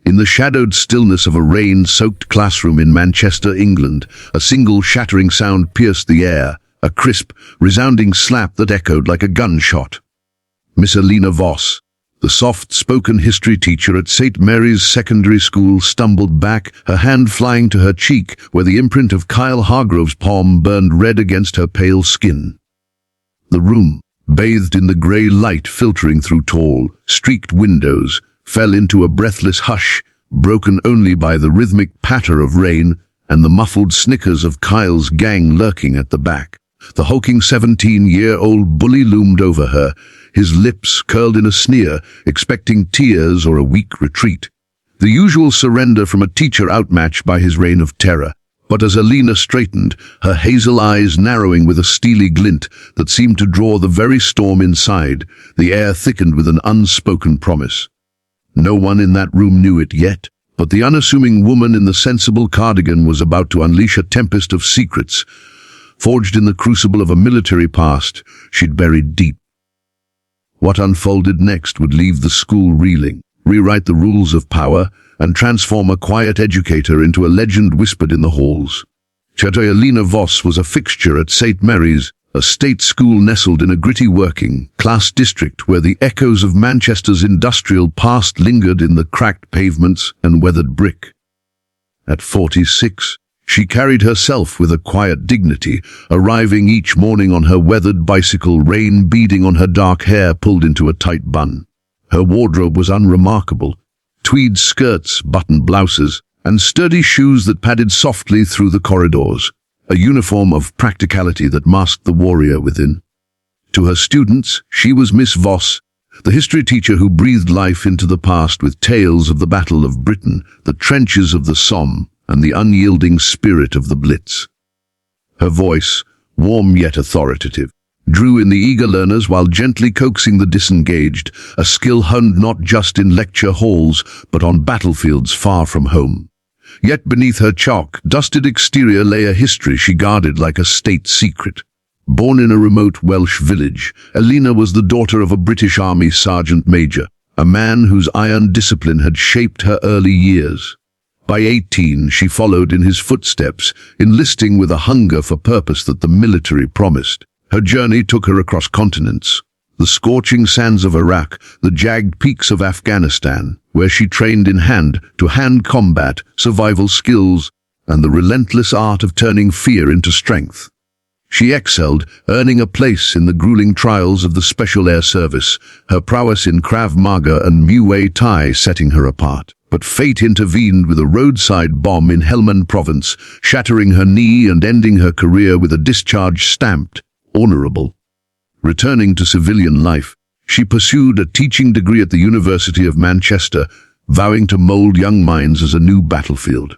In the shadowed stillness of a rain-soaked classroom in Manchester, England, a single shattering sound pierced the air, a crisp, resounding slap that echoed like a gunshot. Miss Elena Voss, the soft-spoken history teacher at St. Mary's Secondary School, stumbled back, her hand flying to her cheek where the imprint of Kyle Hargrove's palm burned red against her pale skin. The room, bathed in the grey light filtering through tall, streaked windows, fell into a breathless hush, broken only by the rhythmic patter of rain and the muffled snickers of Kyle's gang lurking at the back. The hulking 17-year-old bully loomed over her, his lips curled in a sneer, expecting tears or a weak retreat. The usual surrender from a teacher outmatched by his reign of terror. But as Elena straightened, her hazel eyes narrowing with a steely glint that seemed to draw the very storm inside, the air thickened with an unspoken promise. No one in that room knew it yet, but the unassuming woman in the sensible cardigan was about to unleash a tempest of secrets, forged in the crucible of a military past she'd buried deep. What unfolded next would leave the school reeling, rewrite the rules of power, and transform a quiet educator into a legend whispered in the halls. Elena Voss was a fixture at St. Mary's, a state school nestled in a gritty working-class district where the echoes of Manchester's industrial past lingered in the cracked pavements and weathered brick. At 46, she carried herself with a quiet dignity, arriving each morning on her weathered bicycle, rain beading on her dark hair pulled into a tight bun. Her wardrobe was unremarkable: tweed skirts, buttoned blouses, and sturdy shoes that padded softly through the corridors, a uniform of practicality that masked the warrior within. To her students, she was Miss Voss, the history teacher who breathed life into the past with tales of the Battle of Britain, the trenches of the Somme, and the unyielding spirit of the Blitz. Her voice, warm yet authoritative, drew in the eager learners while gently coaxing the disengaged, a skill honed not just in lecture halls, but on battlefields far from home. Yet beneath her chalk-dusted exterior lay a history she guarded like a state secret. Born in a remote Welsh village, Elena was the daughter of a British Army sergeant major, a man whose iron discipline had shaped her early years. By 18, she followed in his footsteps, enlisting with a hunger for purpose that the military promised. Her journey took her across continents, the scorching sands of Iraq, the jagged peaks of Afghanistan, where she trained in hand-to-hand combat, survival skills, and the relentless art of turning fear into strength. She excelled, earning a place in the grueling trials of the Special Air Service, her prowess in Krav Maga and Muay Thai setting her apart. But fate intervened with a roadside bomb in Helmand Province, shattering her knee and ending her career with a discharge stamped honorable. Returning to civilian life, she pursued a teaching degree at the University of Manchester, vowing to mold young minds as a new battlefield.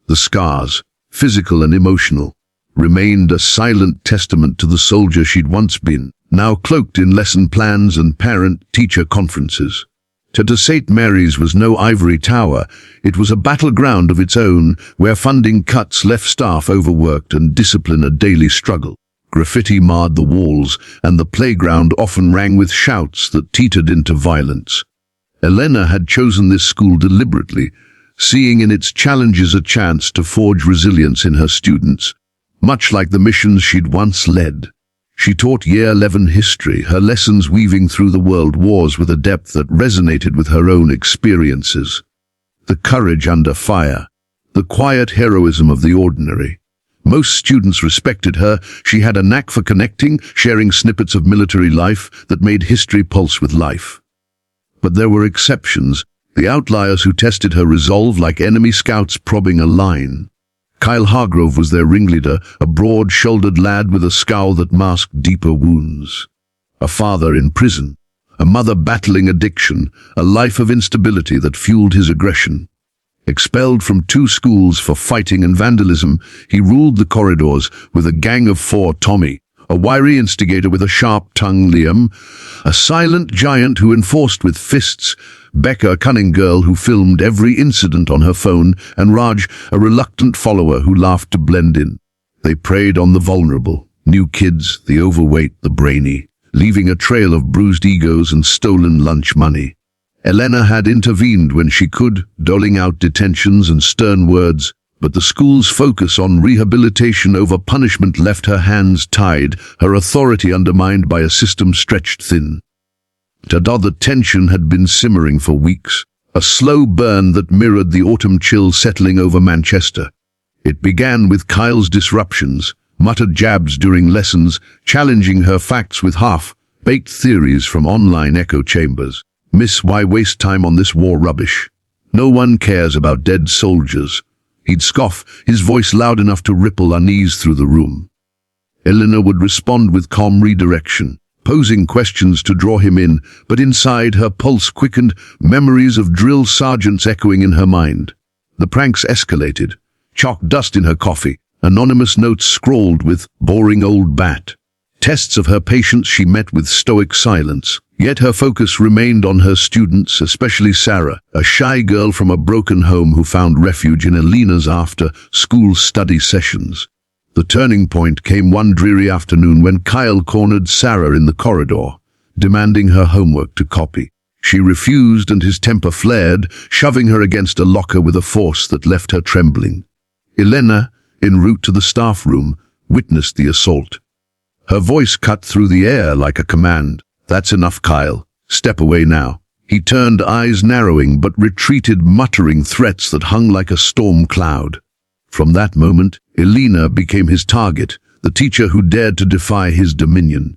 The scars, physical and emotional, remained a silent testament to the soldier she'd once been, now cloaked in lesson plans and parent-teacher conferences. To St. Mary's was no ivory tower, it was a battleground of its own, where funding cuts left staff overworked and discipline a daily struggle. Graffiti marred the walls, and the playground often rang with shouts that teetered into violence. Elena had chosen this school deliberately, seeing in its challenges a chance to forge resilience in her students, much like the missions she'd once led. She taught Year 11 history, her lessons weaving through the world wars with a depth that resonated with her own experiences. The courage under fire, the quiet heroism of the ordinary. Most students respected her. She had a knack for connecting, sharing snippets of military life that made history pulse with life. But there were exceptions, the outliers who tested her resolve like enemy scouts probing a line. Kyle Hargrove was their ringleader, a broad-shouldered lad with a scowl that masked deeper wounds. A father in prison, a mother battling addiction, a life of instability that fueled his aggression. Expelled from 2 schools for fighting and vandalism, he ruled the corridors with a gang of 4: Tommy, a wiry instigator with a sharp tongue; Liam, a silent giant who enforced with fists; Becca, a cunning girl who filmed every incident on her phone; and Raj, a reluctant follower who laughed to blend in. They preyed on the vulnerable, new kids, the overweight, the brainy, leaving a trail of bruised egos and stolen lunch money. Elena had intervened when she could, doling out detentions and stern words, but the school's focus on rehabilitation over punishment left her hands tied, her authority undermined by a system stretched thin. The tension had been simmering for weeks, a slow burn that mirrored the autumn chill settling over Manchester. It began with Kyle's disruptions, muttered jabs during lessons, challenging her facts with half-baked theories from online echo chambers. "Miss, why waste time on this war rubbish? No one cares about dead soldiers." He'd scoff, his voice loud enough to ripple unease through the room. Elena would respond with calm redirection, posing questions to draw him in, but inside her pulse quickened, memories of drill sergeants echoing in her mind. The pranks escalated, chalk dust in her coffee, anonymous notes scrawled with "boring old bat." Tests of her patience she met with stoic silence, yet her focus remained on her students, especially Sarah, a shy girl from a broken home who found refuge in Elena's after-school study sessions. The turning point came one dreary afternoon when Kyle cornered Sarah in the corridor, demanding her homework to copy. She refused and his temper flared, shoving her against a locker with a force that left her trembling. Elena, en route to the staff room, witnessed the assault. Her voice cut through the air like a command. "That's enough, Kyle. Step away now." He turned, eyes narrowing, but retreated, muttering threats that hung like a storm cloud. From that moment, Elena became his target, the teacher who dared to defy his dominion.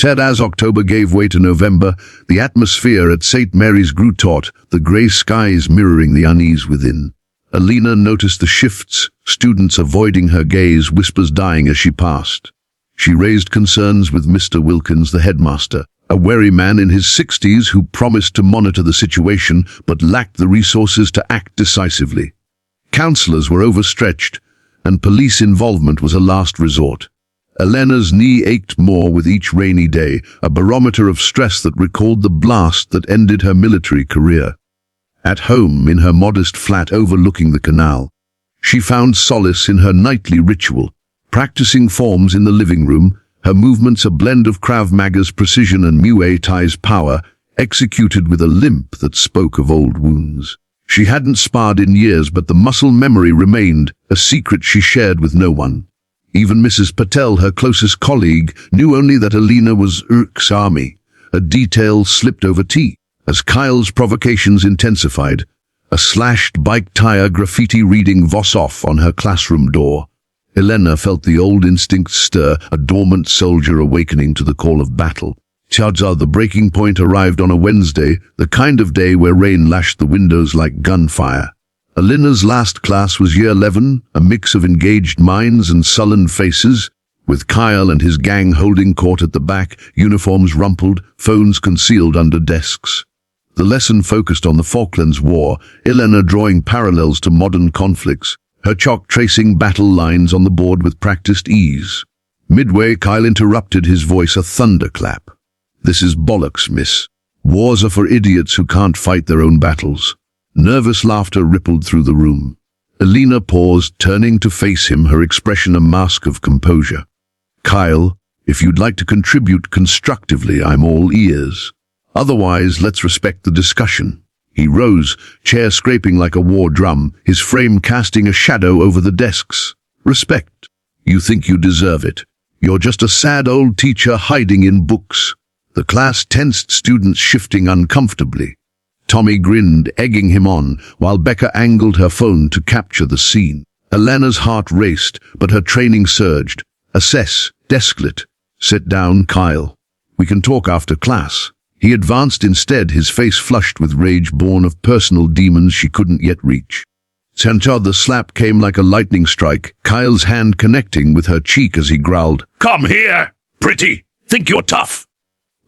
As October gave way to November, the atmosphere at St. Mary's grew taut, the grey skies mirroring the unease within. Elena noticed the shifts, students avoiding her gaze, whispers dying as she passed. She raised concerns with Mr. Wilkins, the headmaster, a wary man in his 60s who promised to monitor the situation but lacked the resources to act decisively. Counselors were overstretched, and police involvement was a last resort. Elena's knee ached more with each rainy day, a barometer of stress that recalled the blast that ended her military career. At home, in her modest flat overlooking the canal, she found solace in her nightly ritual, practicing forms in the living room, her movements a blend of Krav Maga's precision and Muay Thai's power, executed with a limp that spoke of old wounds. She hadn't sparred in years, but the muscle memory remained, a secret she shared with no one. Even Mrs. Patel, her closest colleague, knew only that Elena was Urk's army. A detail slipped over tea. As Kyle's provocations intensified, a slashed bike tire graffiti reading Voss off on her classroom door. Elena felt the old instincts stir, a dormant soldier awakening to the call of battle. The breaking point arrived on a Wednesday, the kind of day where rain lashed the windows like gunfire. Elena's last class was Year 11, a mix of engaged minds and sullen faces, with Kyle and his gang holding court at the back, uniforms rumpled, phones concealed under desks. The lesson focused on the Falklands War, Elena drawing parallels to modern conflicts, her chalk tracing battle lines on the board with practiced ease. Midway, Kyle interrupted, his voice a thunderclap. "This is bollocks, miss. Wars are for idiots who can't fight their own battles." Nervous laughter rippled through the room. Elena paused, turning to face him, her expression a mask of composure. "Kyle, if you'd like to contribute constructively, I'm all ears. Otherwise, let's respect the discussion." He rose, chair scraping like a war drum, his frame casting a shadow over the desks. "Respect? You think you deserve it. You're just a sad old teacher hiding in books." The class tensed, students shifting uncomfortably. Tommy grinned, egging him on, while Becca angled her phone to capture the scene. Elena's heart raced, but her training surged. "Assess, desklet. Sit down, Kyle. We can talk after class." He advanced instead, his face flushed with rage born of personal demons she couldn't yet reach. The slap came like a lightning strike, Kyle's hand connecting with her cheek as he growled, "Come here, pretty! Think you're tough!"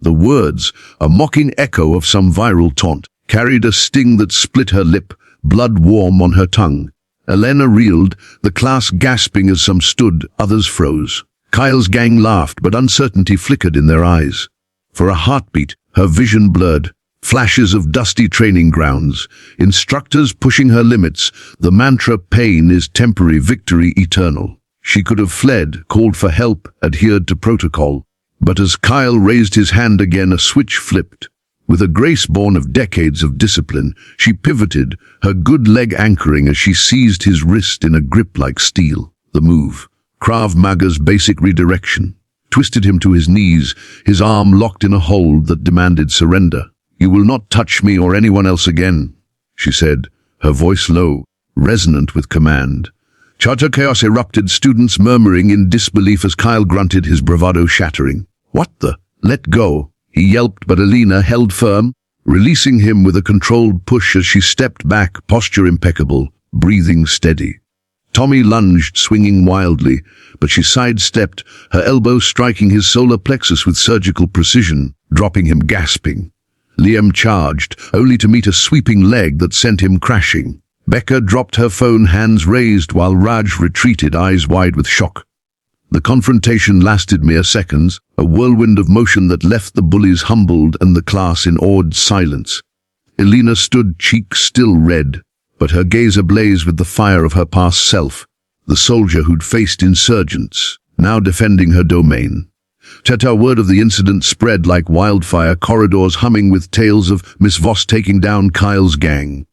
The words, a mocking echo of some viral taunt, carried a sting that split her lip, blood warm on her tongue. Elena reeled, the class gasping as some stood, others froze. Kyle's gang laughed, but uncertainty flickered in their eyes. For a heartbeat, her vision blurred, flashes of dusty training grounds, instructors pushing her limits, the mantra "pain is temporary, victory eternal." She could have fled, called for help, adhered to protocol. But as Kyle raised his hand again, a switch flipped. With a grace born of decades of discipline, she pivoted, her good leg anchoring as she seized his wrist in a grip like steel. The move, Krav Maga's basic redirection, twisted him to his knees, his arm locked in a hold that demanded surrender. "You will not touch me or anyone else again," she said, her voice low, resonant with command. Charter chaos erupted, students murmuring in disbelief as Kyle grunted, his bravado shattering. "What the? Let go," he yelped, but Elena held firm, releasing him with a controlled push as she stepped back, posture impeccable, breathing steady. Tommy lunged, swinging wildly, but she sidestepped, her elbow striking his solar plexus with surgical precision, dropping him gasping. Liam charged, only to meet a sweeping leg that sent him crashing. Becca dropped her phone, hands raised, while Raj retreated, eyes wide with shock. The confrontation lasted mere seconds, a whirlwind of motion that left the bullies humbled and the class in awed silence. Elena stood, cheeks still red, but her gaze ablaze with the fire of her past self, the soldier who'd faced insurgents, now defending her domain. Word of the incident spread like wildfire, corridors humming with tales of Miss Voss taking down Kyle's gang.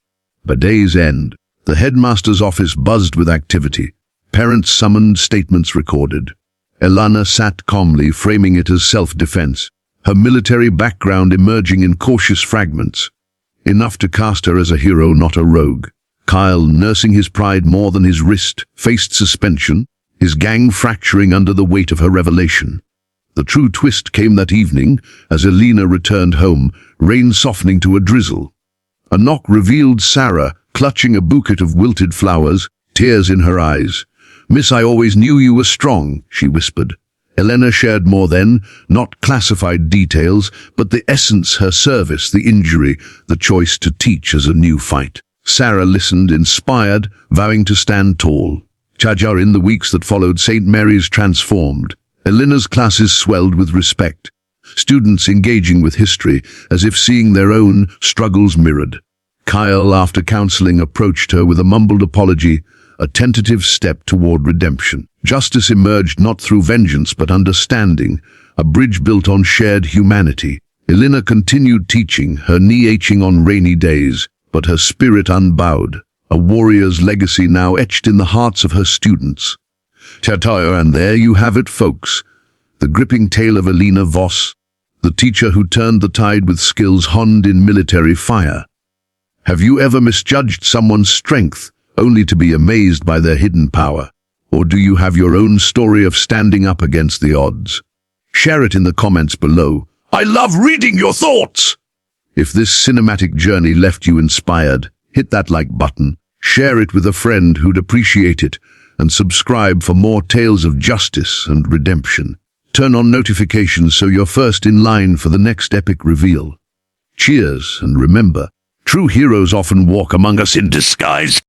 By day's end, the headmaster's office buzzed with activity. Parents summoned, statements recorded. Elena sat calmly, framing it as self-defense, her military background emerging in cautious fragments. Enough to cast her as a hero, not a rogue. Kyle, nursing his pride more than his wrist, faced suspension, his gang fracturing under the weight of her revelation. The true twist came that evening, as Elena returned home, rain softening to a drizzle. A knock revealed Sarah, clutching a bouquet of wilted flowers, tears in her eyes. "Miss, I always knew you were strong," she whispered. Elena shared more then, not classified details, but the essence, her service, the injury, the choice to teach as a new fight. Sarah listened, inspired, vowing to stand tall. Chajar, in the weeks that followed, St. Mary's transformed. Elena's classes swelled with respect, students engaging with history as if seeing their own struggles mirrored. Kyle, after counseling, approached her with a mumbled apology, a tentative step toward redemption. Justice emerged not through vengeance but understanding, a bridge built on shared humanity. Elena continued teaching, her knee aching on rainy days, but her spirit unbowed, a warrior's legacy now etched in the hearts of her students. And there you have it, folks. The gripping tale of Elena Voss, the teacher who turned the tide with skills honed in military fire. Have you ever misjudged someone's strength, only to be amazed by their hidden power? Or do you have your own story of standing up against the odds? Share it in the comments below. I love reading your thoughts! If this cinematic journey left you inspired, hit that like button, share it with a friend who'd appreciate it, and subscribe for more tales of justice and redemption. Turn on notifications so you're first in line for the next epic reveal. Cheers, and remember, true heroes often walk among us in disguise.